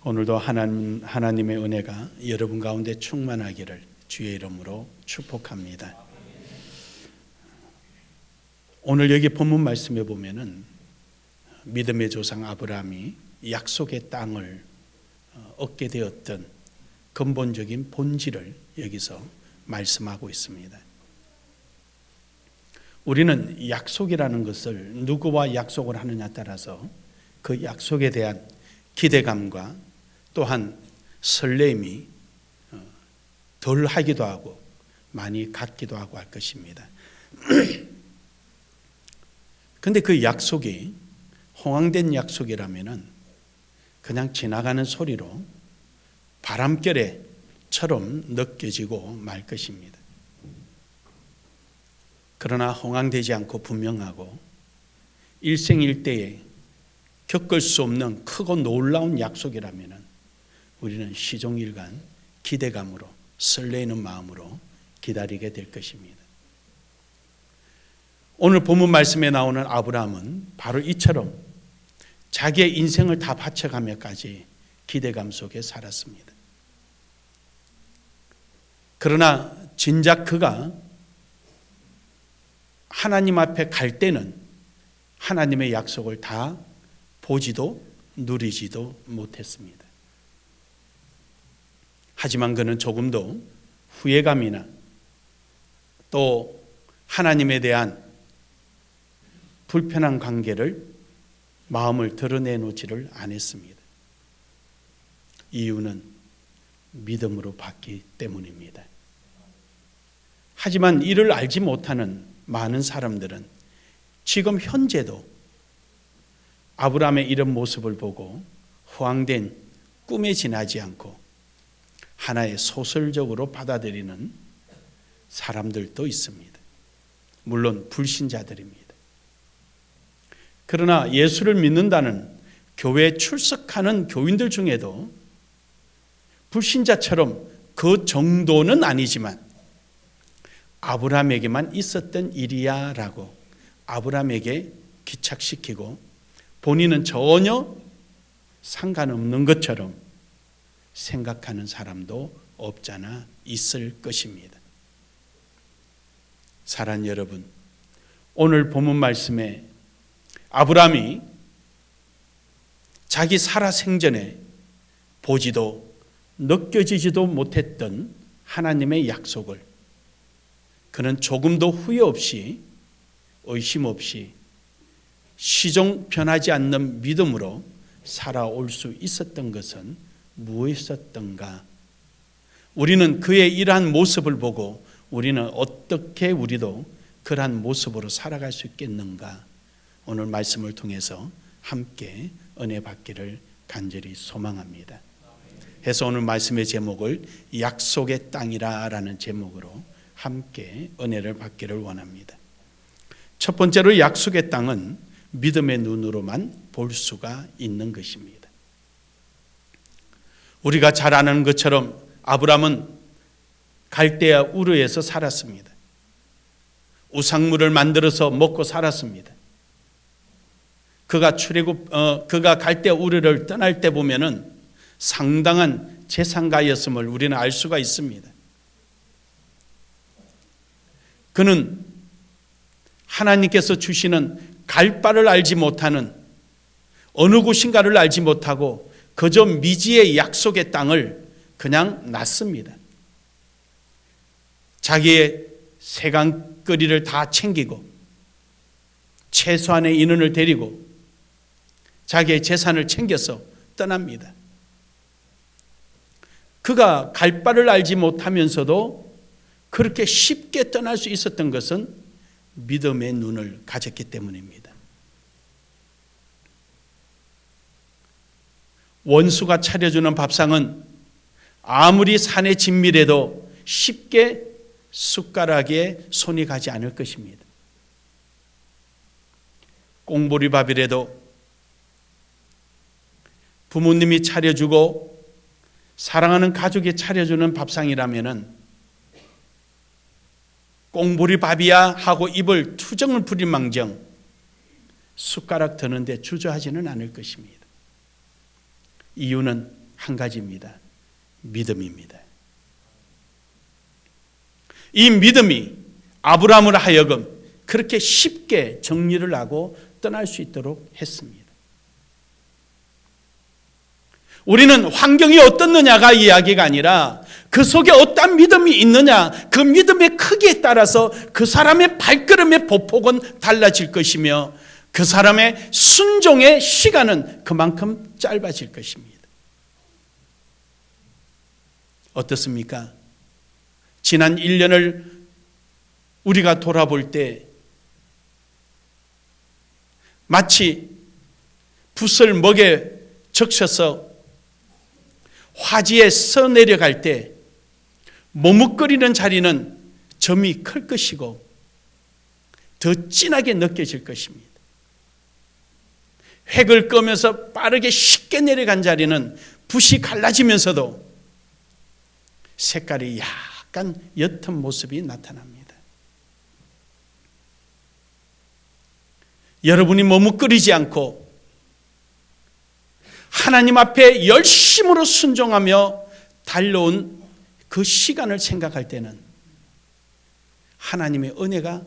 오늘도 하나님의 은혜가 여러분 가운데 충만하기를 주의 이름으로 축복합니다. 오늘 여기 본문 말씀에 보면은 믿음의 조상 아브라함이 약속의 땅을 얻게 되었던 근본적인 본질을 여기서 말씀하고 있습니다. 우리는 약속이라는 것을 누구와 약속을 하느냐에 따라서 그 약속에 대한 기대감과 또한 설렘이 덜 하기도 하고 많이 갖기도 하고 할 것입니다. 그런데 그 약속이 허황된 약속이라면은 그냥 지나가는 소리로 바람결에처럼 느껴지고 말 것입니다. 그러나 허황되지 않고 분명하고 일생일대에 겪을 수 없는 크고 놀라운 약속이라면 우리는 시종일관 기대감으로 설레이는 마음으로 기다리게 될 것입니다. 오늘 본문 말씀에 나오는 아브라함은 바로 이처럼 자기의 인생을 다 바쳐가며까지 기대감 속에 살았습니다. 그러나 진작 그가 하나님 앞에 갈 때는 하나님의 약속을 다 보지도 누리지도 못했습니다. 하지만 그는 조금도 후회감이나 또 하나님에 대한 불편한 관계를 마음을 드러내놓지를 않았습니다. 이유는 믿음으로 받기 때문입니다. 하지만 이를 알지 못하는 많은 사람들은 지금 현재도 아브라함의 이런 모습을 보고 허황된 꿈에 지나지 않고 하나의 소설적으로 받아들이는 사람들도 있습니다. 물론 불신자들입니다. 그러나 예수를 믿는다는 교회에 출석하는 교인들 중에도 불신자처럼 그 정도는 아니지만 아브라함에게만 있었던 일이야 라고 아브라함에게 기착시키고 본인은 전혀 상관없는 것처럼 생각하는 사람도 없잖아 있을 것입니다. 사랑하는 여러분, 오늘 본문 말씀에 아브라함이 자기 살아 생전에 보지도 느껴지지도 못했던 하나님의 약속을 그는 조금도 후회 없이 의심 없이 시종 변하지 않는 믿음으로 살아올 수 있었던 것은 무엇이었던가? 우리는 그의 이러한 모습을 보고 우리는 어떻게 우리도 그러한 모습으로 살아갈 수 있겠는가? 오늘 말씀을 통해서 함께 은혜 받기를 간절히 소망합니다. 해서 오늘 말씀의 제목을 약속의 땅이라는 제목으로 함께 은혜를 받기를 원합니다. 첫 번째로 약속의 땅은 믿음의 눈으로만 볼 수가 있는 것입니다. 우리가 잘 아는 것처럼 아브라함은 갈대아 우르에서 살았습니다. 우상물을 만들어서 먹고 살았습니다. 그가 갈대아 우르를 떠날 때 보면은 상당한 재산가였음을 우리는 알 수가 있습니다. 그는 하나님께서 주시는 갈 바를 알지 못하는 어느 곳인가를 알지 못하고 그저 미지의 약속의 땅을 그냥 놨습니다. 자기의 세간거리를 다 챙기고 최소한의 인원을 데리고 자기의 재산을 챙겨서 떠납니다. 그가 갈 바를 알지 못하면서도 그렇게 쉽게 떠날 수 있었던 것은 믿음의 눈을 가졌기 때문입니다. 원수가 차려주는 밥상은 아무리 산에 진밀해도 쉽게 숟가락에 손이 가지 않을 것입니다. 꽁보리밥이라도 부모님이 차려주고 사랑하는 가족이 차려주는 밥상이라면은 꽁보리밥이야 하고 입을 투정을 부릴 망정 숟가락 드는데 주저하지는 않을 것입니다. 이유는 한 가지입니다. 믿음입니다. 이 믿음이 아브라함을 하여금 그렇게 쉽게 정리를 하고 떠날 수 있도록 했습니다. 우리는 환경이 어떻느냐가 이야기가 아니라 그 속에 어떤 믿음이 있느냐, 그 믿음의 크기에 따라서 그 사람의 발걸음의 보폭은 달라질 것이며 그 사람의 순종의 시간은 그만큼 짧아질 것입니다. 어떻습니까? 지난 1년을 우리가 돌아볼 때 마치 붓을 먹에 적셔서 화지에 써내려갈 때 머뭇거리는 자리는 점이 클 것이고 더 진하게 느껴질 것입니다. 획을 끄면서 빠르게 쉽게 내려간 자리는 붓이 갈라지면서도 색깔이 약간 옅은 모습이 나타납니다. 여러분이 머뭇거리지 않고 하나님 앞에 열심으로 순종하며 달려온 그 시간을 생각할 때는 하나님의 은혜가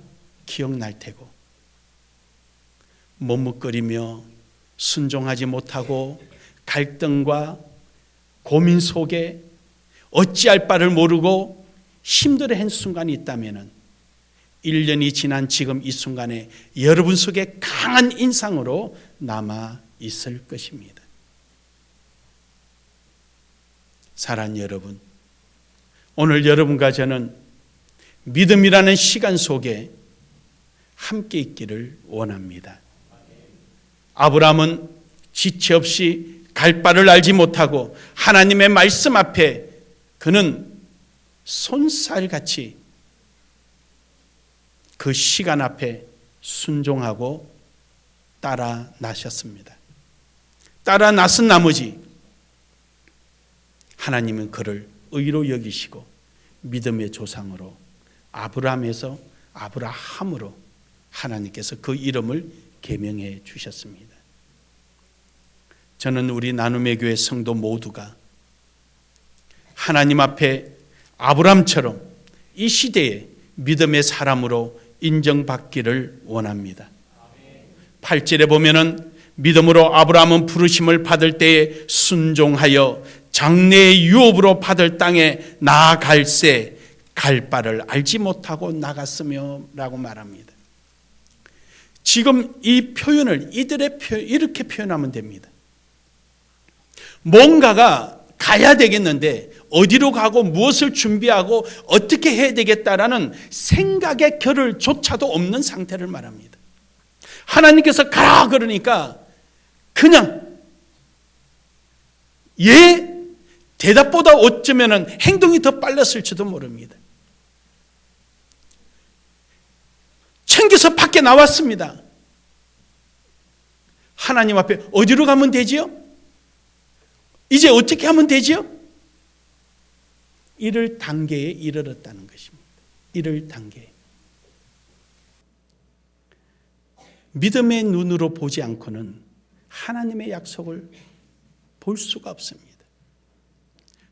기억날 테고, 머뭇거리며 순종하지 못하고 갈등과 고민 속에 어찌할 바를 모르고 힘들어한 순간이 있다면 1년이 지난 지금 이 순간에 여러분 속에 강한 인상으로 남아 있을 것입니다. 사랑하는 여러분, 오늘 여러분과 저는 믿음이라는 시간 속에 함께 있기를 원합니다. 아브라함은 지체 없이 갈 바를 알지 못하고 하나님의 말씀 앞에 그는 손살같이 그 시간 앞에 순종하고 따라 나셨습니다. 따라 나선 나머지 하나님은 그를 의로 여기시고 믿음의 조상으로 아브라함에서 아브라함으로 하나님께서 그 이름을 계명해 주셨습니다. 저는 우리 나눔의 교회 성도 모두가 하나님 앞에 아브라함처럼 이 시대에 믿음의 사람으로 인정받기를 원합니다. 8절에 보면은 믿음으로 아브라함은 부르심을 받을 때에 순종하여 장래의 유업으로 받을 땅에 나아갈새 갈 바를 알지 못하고 나갔으며 라고 말합니다. 지금 이 표현을 이렇게 표현하면 됩니다. 뭔가가 가야 되겠는데 어디로 가고 무엇을 준비하고 어떻게 해야 되겠다라는 생각의 결을조차도 없는 상태를 말합니다. 하나님께서 가라 그러니까 그냥 대답보다 어쩌면 행동이 더 빨랐을지도 모릅니다. 챙겨서 밖에 나왔습니다. 하나님 앞에 어디로 가면 되지요? 이제 어떻게 하면 되지요? 이를 단계에 이르렀다는 것입니다. 이를 단계. 믿음의 눈으로 보지 않고는 하나님의 약속을 볼 수가 없습니다.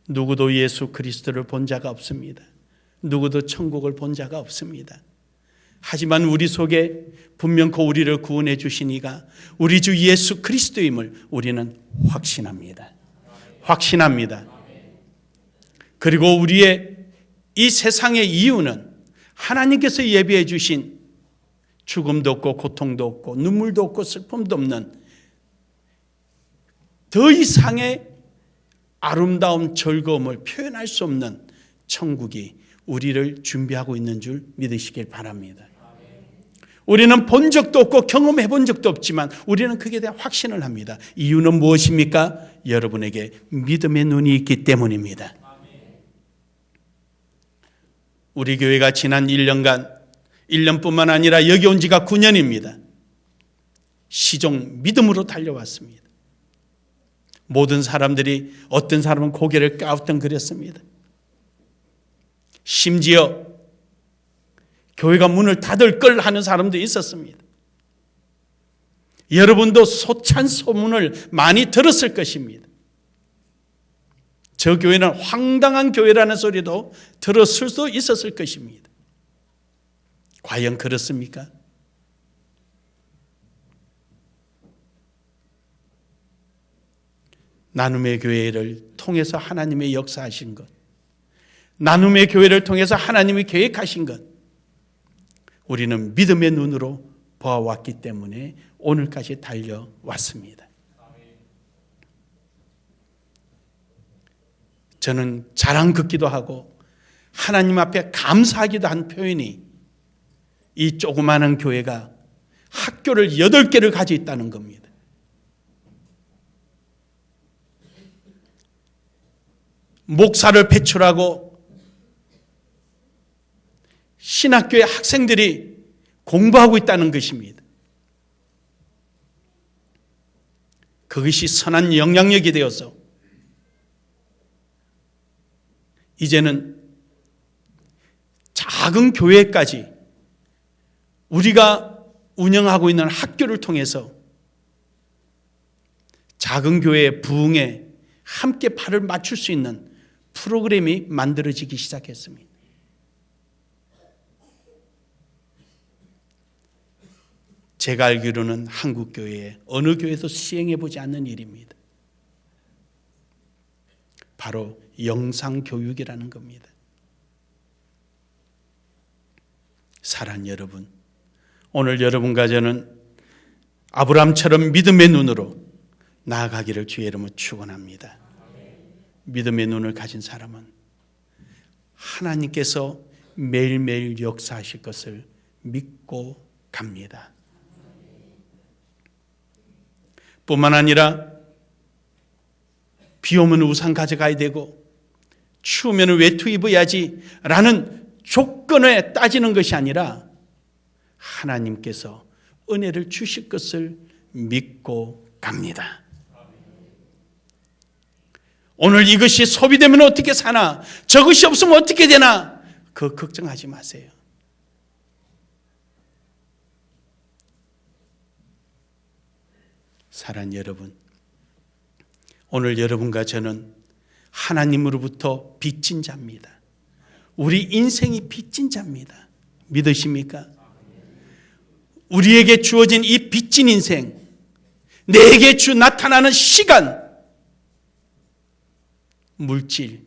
누구도 예수 그리스도를 본 자가 없습니다. 누구도 천국을 본 자가 없습니다. 하지만 우리 속에 분명코 우리를 구원해 주신 이가 우리 주 예수 그리스도임을 우리는 확신합니다. 확신합니다. 그리고 우리의 이 세상의 이유는 하나님께서 예비해 주신 죽음도 없고 고통도 없고 눈물도 없고 슬픔도 없는 더 이상의 아름다운 즐거움을 표현할 수 없는 천국이 우리를 준비하고 있는 줄 믿으시길 바랍니다. 우리는 본 적도 없고 경험해 본 적도 없지만 우리는 그에 대한 확신을 합니다. 이유는 무엇입니까? 여러분에게 믿음의 눈이 있기 때문입니다. 우리 교회가 지난 1년간 1년뿐만 아니라 여기 온 지가 9년입니다. 시종 믿음으로 달려왔습니다. 모든 사람들이 어떤 사람은 고개를 까우뚱거렸습니다. 심지어 교회가 문을 닫을 걸 하는 사람도 있었습니다. 여러분도 소찬 소문을 많이 들었을 것입니다. 저 교회는 황당한 교회라는 소리도 들었을 수 있었을 것입니다. 과연 그렇습니까? 나눔의 교회를 통해서 하나님의 역사하신 것, 나눔의 교회를 통해서 하나님이 계획하신 것, 우리는 믿음의 눈으로 보아왔기 때문에 오늘까지 달려왔습니다. 저는 자랑 듣기도 하고 하나님 앞에 감사하기도 한 표현이 이 조그마한 교회가 학교를 8개를 가지고 있다는 겁니다. 목사를 배출하고 신학교의 학생들이 공부하고 있다는 것입니다. 그것이 선한 영향력이 되어서 이제는 작은 교회까지 우리가 운영하고 있는 학교를 통해서 작은 교회의 부흥에 함께 발을 맞출 수 있는 프로그램이 만들어지기 시작했습니다. 제가 알기로는 한국 교회에 어느 교회에서 시행해 보지 않는 일입니다. 바로 영상교육이라는 겁니다. 사랑하는 여러분, 오늘 여러분과 저는 아브라함처럼 믿음의 눈으로 나아가기를 주의 이름으로 축원합니다. 믿음의 눈을 가진 사람은 하나님께서 매일매일 역사하실 것을 믿고 갑니다. 뿐만 아니라 비 오면 우산 가져가야 되고 추우면 외투 입어야지 라는 조건에 따지는 것이 아니라 하나님께서 은혜를 주실 것을 믿고 갑니다. 오늘 이것이 소비되면 어떻게 사나, 저것이 없으면 어떻게 되나, 그거 걱정하지 마세요. 사랑하는 여러분, 오늘 여러분과 저는 하나님으로부터 빚진 자입니다. 우리 인생이 빚진 자입니다. 믿으십니까? 우리에게 주어진 이 빚진 인생, 내게 나타나는 시간, 물질,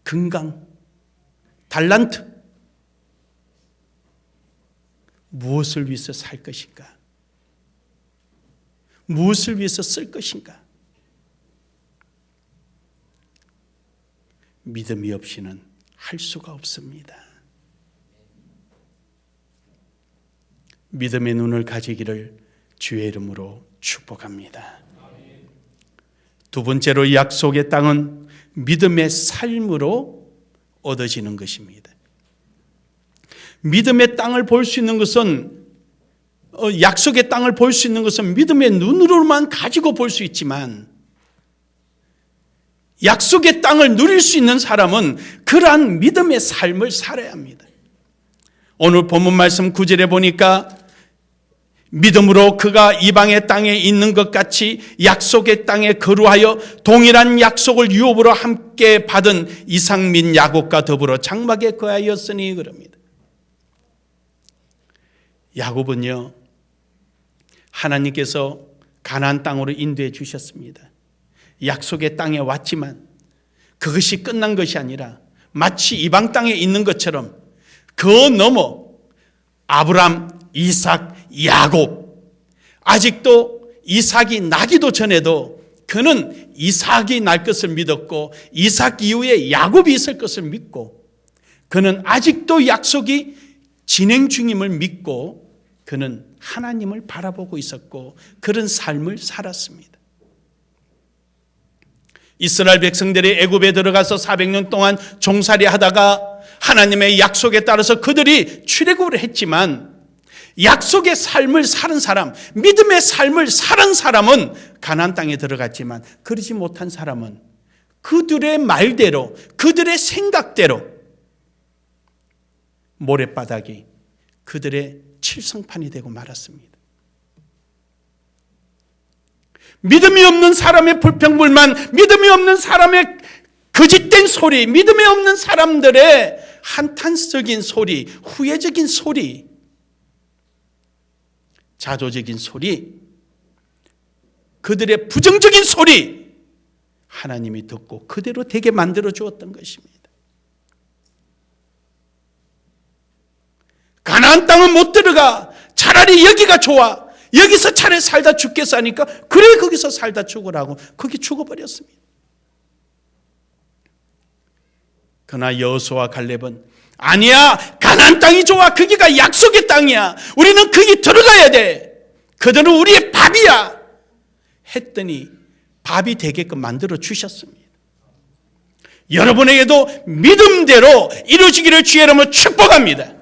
건강, 달란트, 무엇을 위해서 살 것인가? 무엇을 위해서 쓸 것인가? 믿음이 없이는 할 수가 없습니다. 믿음의 눈을 가지기를 주의 이름으로 축복합니다. 두 번째로 약속의 땅은 믿음의 삶으로 얻어지는 것입니다. 믿음의 땅을 볼 수 있는 것은, 약속의 땅을 볼 수 있는 것은 믿음의 눈으로만 가지고 볼 수 있지만, 약속의 땅을 누릴 수 있는 사람은 그러한 믿음의 삶을 살아야 합니다. 오늘 본문 말씀 9절에 보니까 믿음으로 그가 이방의 땅에 있는 것 같이 약속의 땅에 거루하여 동일한 약속을 유업으로 함께 받은 이삭 및 야곱과 더불어 장막에 거하였으니 그럽니다. 야곱은요, 하나님께서 가나안 땅으로 인도해 주셨습니다. 약속의 땅에 왔지만 그것이 끝난 것이 아니라 마치 이방 땅에 있는 것처럼 그 넘어 아브람, 이삭, 야곱, 아직도 이삭이 나기도 전에도 그는 이삭이 날 것을 믿었고 이삭 이후에 야곱이 있을 것을 믿고 그는 아직도 약속이 진행 중임을 믿고 그는 하나님을 바라보고 있었고 그런 삶을 살았습니다. 이스라엘 백성들이 애굽에 들어가서 400년 동안 종살이 하다가 하나님의 약속에 따라서 그들이 출애굽을 했지만 약속의 삶을 사는 사람, 믿음의 삶을 사는 사람은 가나안 땅에 들어갔지만 그러지 못한 사람은 그들의 말대로, 그들의 생각대로 모래바닥이 그들의 칠성판이 되고 말았습니다. 믿음이 없는 사람의 불평불만, 믿음이 없는 사람의 거짓된 소리, 믿음이 없는 사람들의 한탄적인 소리, 후회적인 소리, 자조적인 소리, 그들의 부정적인 소리, 하나님이 듣고 그대로 되게 만들어 주었던 것입니다. 가나안 땅은 못 들어가. 차라리 여기가 좋아. 여기서 차라리 살다 죽겠어 하니까 그래 거기서 살다 죽으라고 거기 죽어버렸습니다. 그러나 여호수아와 갈렙은 아니야, 가나안 땅이 좋아. 거기가 약속의 땅이야. 우리는 거기 들어가야 돼. 그들은 우리의 밥이야 했더니 밥이 되게끔 만들어 주셨습니다. 여러분에게도 믿음대로 이루어지기를 주의 이름으로 축복합니다.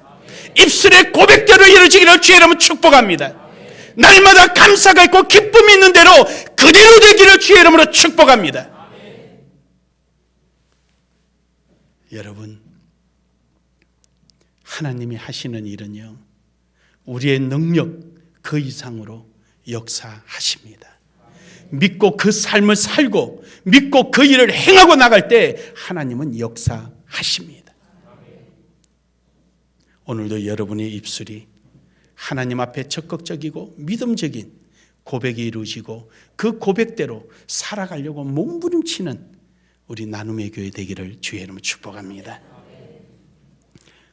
입술의 고백대로 이루어지기를 주의 이름으로 축복합니다. 날마다 감사가 있고 기쁨이 있는 대로 그대로 되기를 주의 이름으로 축복합니다. 여러분, 하나님이 하시는 일은요, 우리의 능력 그 이상으로 역사하십니다. 믿고 그 삶을 살고 믿고 그 일을 행하고 나갈 때 하나님은 역사하십니다. 오늘도 여러분의 입술이 하나님 앞에 적극적이고 믿음적인 고백이 이루어지고 그 고백대로 살아가려고 몸부림치는 우리 나눔의 교회 되기를 주의 이름으로 축복합니다.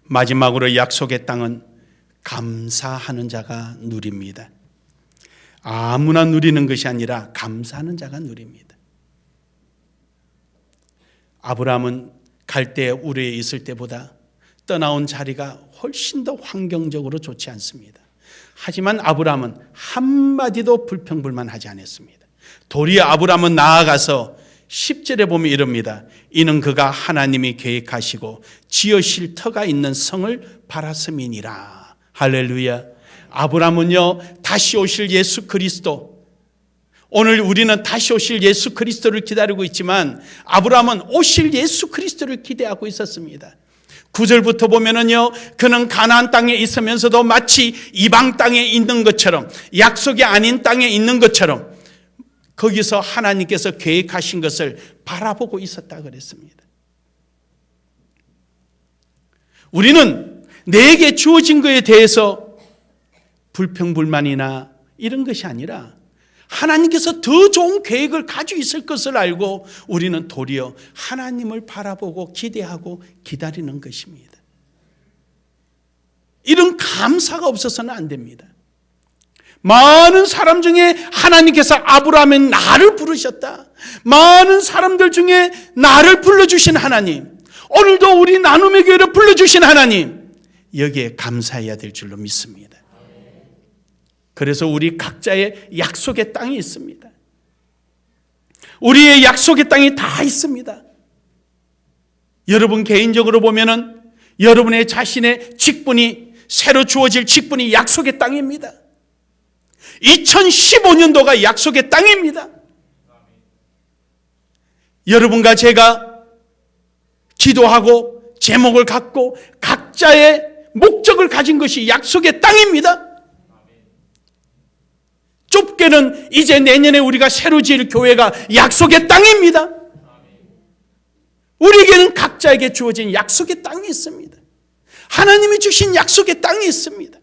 마지막으로 약속의 땅은 감사하는 자가 누립니다. 아무나 누리는 것이 아니라 감사하는 자가 누립니다. 아브라함은 갈대 우르에 있을 때보다 떠나온 자리가 훨씬 더 환경적으로 좋지 않습니다. 하지만 아브라함은 한마디도 불평불만하지 않았습니다. 도리어 아브라함은 나아가서 10절에 보면 이럽니다. 이는 그가 하나님이 계획하시고 지으실 터가 있는 성을 바랐음이니라. 할렐루야. 아브라함은요, 다시 오실 예수 그리스도, 오늘 우리는 다시 오실 예수 그리스도를 기다리고 있지만 아브라함은 오실 예수 그리스도를 기대하고 있었습니다. 9절부터 보면은요, 그는 가나안 땅에 있으면서도 마치 이방 땅에 있는 것처럼, 약속이 아닌 땅에 있는 것처럼 거기서 하나님께서 계획하신 것을 바라보고 있었다 그랬습니다. 우리는 내게 주어진 것에 대해서 불평불만이나 이런 것이 아니라 하나님께서 더 좋은 계획을 가지고 있을 것을 알고 우리는 도리어 하나님을 바라보고 기대하고 기다리는 것입니다. 이런 감사가 없어서는 안 됩니다. 많은 사람 중에 하나님께서 아브라함의 나를 부르셨다. 많은 사람들 중에 나를 불러주신 하나님, 오늘도 우리 나눔의 교회를 불러주신 하나님, 여기에 감사해야 될 줄로 믿습니다. 그래서 우리 각자의 약속의 땅이 있습니다. 우리의 약속의 땅이 다 있습니다. 여러분 개인적으로 보면은 여러분의 자신의 직분이, 새로 주어질 직분이 약속의 땅입니다. 2015년도가 약속의 땅입니다. 여러분과 제가 기도하고 제목을 갖고 각자의 목적을 가진 것이 약속의 땅입니다. 좁게는 이제 내년에 우리가 새로 지을 교회가 약속의 땅입니다. 우리에게는 각자에게 주어진 약속의 땅이 있습니다. 하나님이 주신 약속의 땅이 있습니다.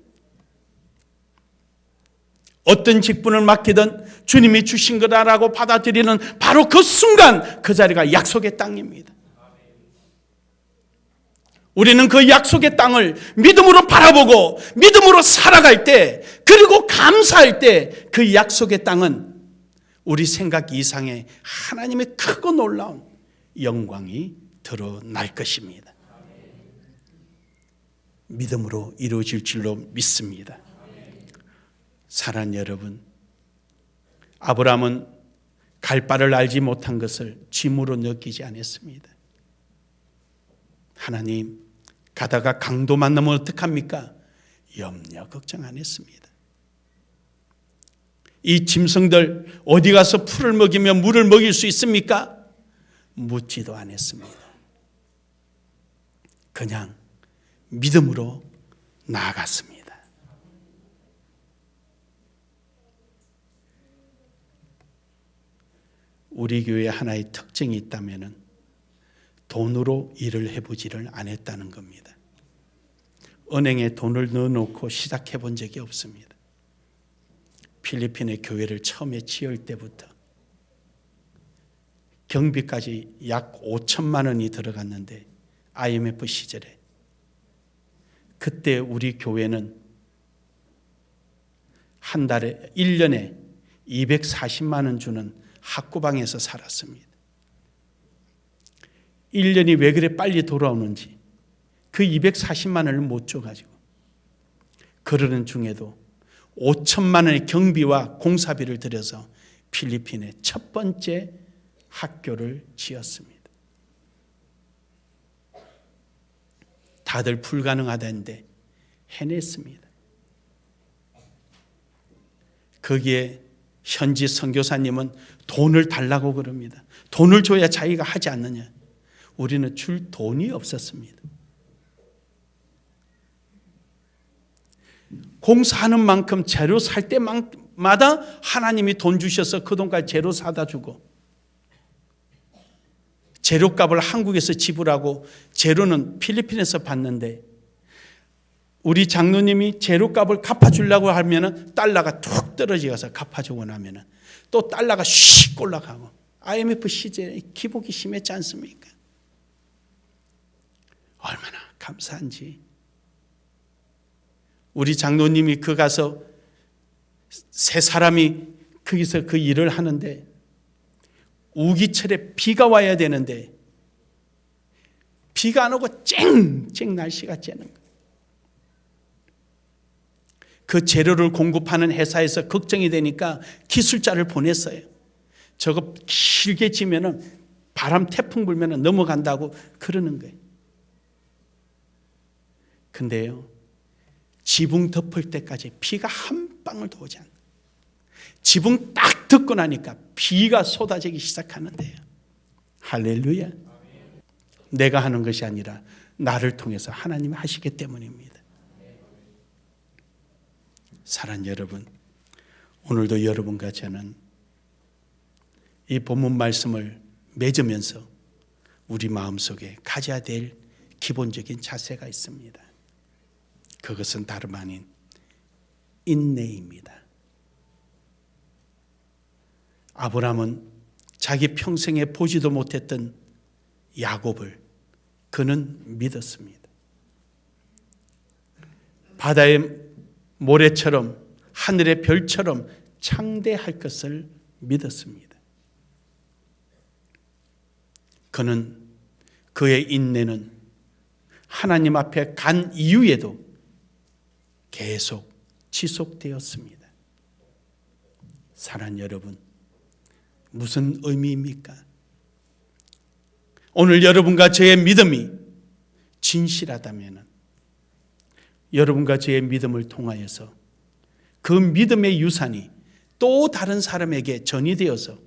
어떤 직분을 맡기든 주님이 주신 거다라고 받아들이는 바로 그 순간 그 자리가 약속의 땅입니다. 우리는 그 약속의 땅을 믿음으로 바라보고 믿음으로 살아갈 때, 그리고 감사할 때 그 약속의 땅은 우리 생각 이상의 하나님의 크고 놀라운 영광이 드러날 것입니다. 믿음으로 이루어질 줄로 믿습니다. 사랑하는 여러분, 아브라함은 갈 바를 알지 못한 것을 짐으로 느끼지 않았습니다. 하나님, 가다가 강도 만나면 어떡합니까? 염려 걱정 안 했습니다. 이 짐승들 어디 가서 풀을 먹이며 물을 먹일 수 있습니까? 묻지도 않았습니다. 그냥 믿음으로 나아갔습니다. 우리 교회 하나의 특징이 있다면 돈으로 일을 해보지를 않았다는 겁니다. 은행에 돈을 넣어놓고 시작해 본 적이 없습니다. 필리핀의 교회를 처음에 지을 때부터 경비까지 약 5천만 원이 들어갔는데 IMF 시절에 그때 우리 교회는 한 달에 1년에 240만 원 주는 학구방에서 살았습니다. 1년이 왜 그래 빨리 돌아오는지 그 240만 원을 못 줘가지고 그러는 중에도 5천만 원의 경비와 공사비를 들여서 필리핀의 첫 번째 학교를 지었습니다. 다들 불가능하다는데 해냈습니다. 거기에 현지 선교사님은 돈을 달라고 그럽니다. 돈을 줘야 자기가 하지 않느냐. 우리는 줄 돈이 없었습니다. 공사하는 만큼 재료 살 때마다 하나님이 돈 주셔서 그 돈까지 재료 사다 주고 재료값을 한국에서 지불하고 재료는 필리핀에서 받는데 우리 장로님이 재료값을 갚아주려고 하면 달러가 툭 떨어져서 갚아주고 나면 또 달러가 씩 올라가고 IMF 시절에 기복이 심했지 않습니까? 얼마나 감사한지. 우리 장로님이 그 가서 세 사람이 거기서 그 일을 하는데 우기철에 비가 와야 되는데 비가 안 오고 쨍쨍 날씨가 쬐는 거예요. 그 재료를 공급하는 회사에서 걱정이 되니까 기술자를 보냈어요. 저거 길게 지면은 바람 태풍 불면은 넘어간다고 그러는 거예요. 근데요, 지붕 덮을 때까지 비가 한 방울도 오지 않아요. 지붕 딱 덮고 나니까 비가 쏟아지기 시작하는데요. 할렐루야. 내가 하는 것이 아니라 나를 통해서 하나님이 하시기 때문입니다. 사랑하는 여러분, 오늘도 여러분과 저는 이 본문 말씀을 맺으면서 우리 마음속에 가져야 될 기본적인 자세가 있습니다. 그것은 다름 아닌 인내입니다. 아브라함은 자기 평생에 보지도 못했던 야곱을 그는 믿었습니다. 바다의 모래처럼 하늘의 별처럼 창대할 것을 믿었습니다. 그는 그의 인내는 하나님 앞에 간 이후에도 계속 지속되었습니다. 사랑하는 여러분, 무슨 의미입니까? 오늘 여러분과 저의 믿음이 진실하다면 여러분과 저의 믿음을 통하여서 그 믿음의 유산이 또 다른 사람에게 전이되어서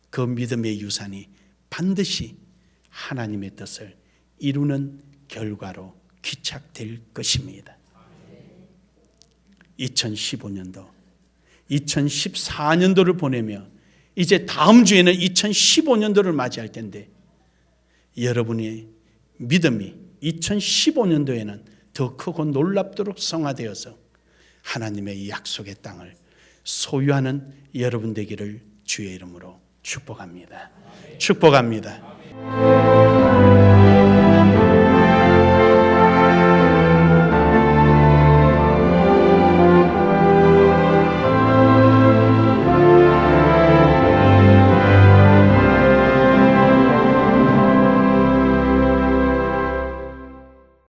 그 믿음의 유산이 반드시 하나님의 뜻을 이루는 결과로 귀착될 것입니다. 2015년도, 2014년도를 보내며 이제 다음 주에는 2015년도를 맞이할 텐데 여러분의 믿음이 2015년도에는 더 크고 놀랍도록 성화되어서 하나님의 약속의 땅을 소유하는 여러분 되기를 주의 이름으로 축복합니다. 축복합니다.